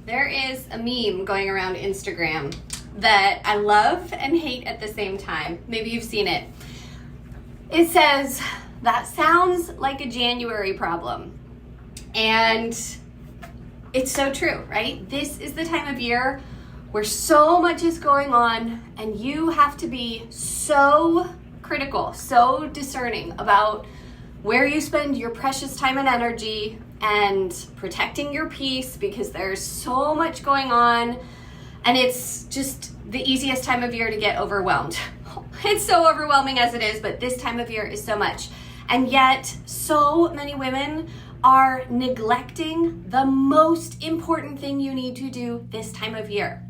There is a meme going around Instagram that I love and hate at the same time. Maybe you've seen it. It says, "That sounds like a January problem." And it's so true, right? This is the time of year where so much is going on and you have to be so critical, so discerning about where you spend your precious time and energy and protecting your peace, because there's so much going on and it's just the easiest time of year to get overwhelmed. It's so overwhelming as it is, but this time of year is so much. And yet so many women are neglecting the most important thing you need to do this time of year.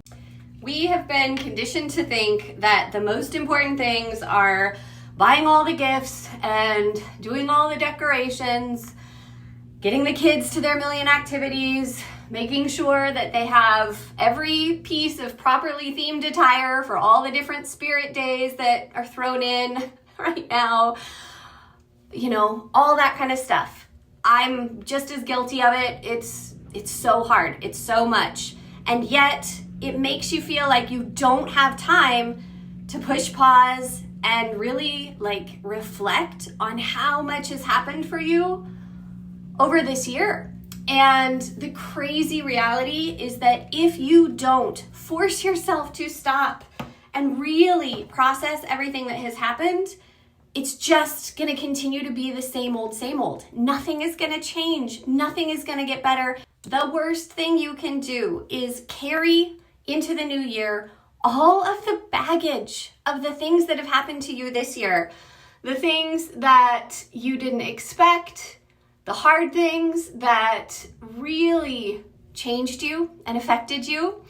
We have been conditioned to think that the most important things are buying all the gifts and doing all the decorations, getting the kids to their million activities, making sure that they have every piece of properly themed attire for all the different spirit days that are thrown in right now, all that kind of stuff. I'm just as guilty of it. It's so hard. It's so much. And yet it makes you feel like you don't have time to push pause and really reflect on how much has happened for you over this year. And the crazy reality is that if you don't force yourself to stop and really process everything that has happened, it's just going to continue to be the same old, same old. Nothing is going to change. Nothing is going to get better. The worst thing you can do is carry into the new year all of the baggage of the things that have happened to you this year, the things that you didn't expect, the hard things that really changed you and affected you,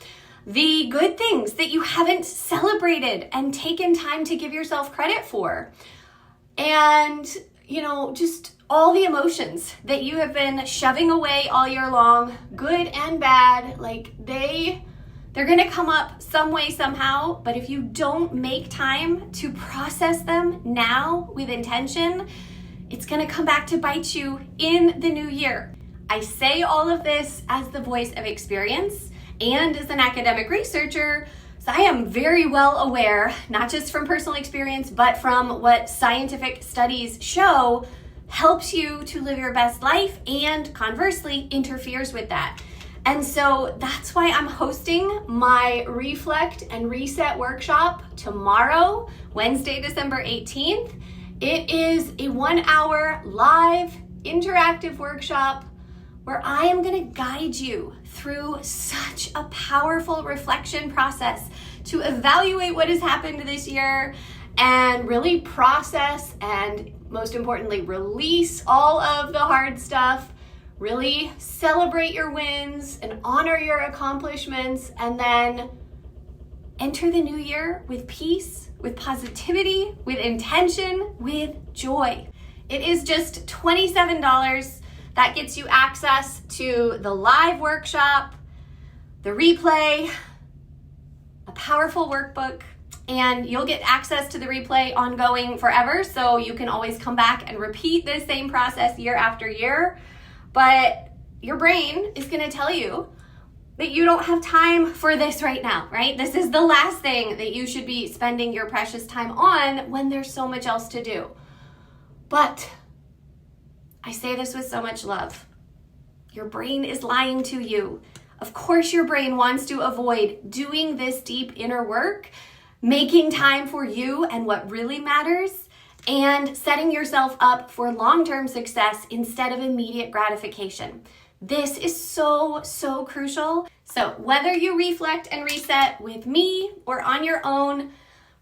the good things that you haven't celebrated and taken time to give yourself credit for, and, just all the emotions that you have been shoving away all year long, good and bad. They're going to come up some way, somehow, but if you don't make time to process them now with intention, it's going to come back to bite you in the new year. I say all of this as the voice of experience and as an academic researcher, so I am very well aware, not just from personal experience, but from what scientific studies show helps you to live your best life and conversely interferes with that. And so that's why I'm hosting my Reflect and Reset workshop tomorrow, Wednesday, December 18th. It is a 1-hour live interactive workshop where I am going to guide you through such a powerful reflection process to evaluate what has happened this year and really process and, most importantly, release all of the hard stuff, really celebrate your wins and honor your accomplishments, and then enter the new year with peace, with positivity, with intention, with joy. It is just $27. That gets you access to the live workshop, the replay, a powerful workbook, and you'll get access to the replay ongoing forever, so you can always come back and repeat this same process year after year. But your brain is going to tell you that you don't have time for this right now, right? This is the last thing that you should be spending your precious time on when there's so much else to do. But I say this with so much love. Your brain is lying to you. Of course, your brain wants to avoid doing this deep inner work, making time for you and what really matters, and setting yourself up for long-term success instead of immediate gratification. This is so, so crucial. So whether you reflect and reset with me or on your own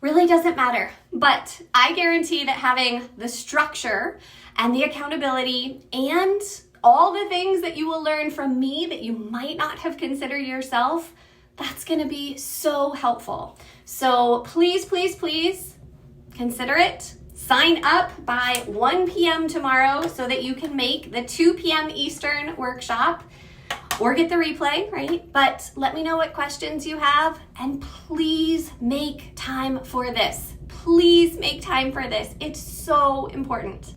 really doesn't matter. But I guarantee that having the structure and the accountability and all the things that you will learn from me that you might not have considered yourself, that's going to be so helpful. So please, please, please consider it. Sign up by 1 p.m. tomorrow so that you can make the 2 p.m. Eastern workshop or get the replay, right? But let me know what questions you have, and please make time for this. Please make time for this. It's so important.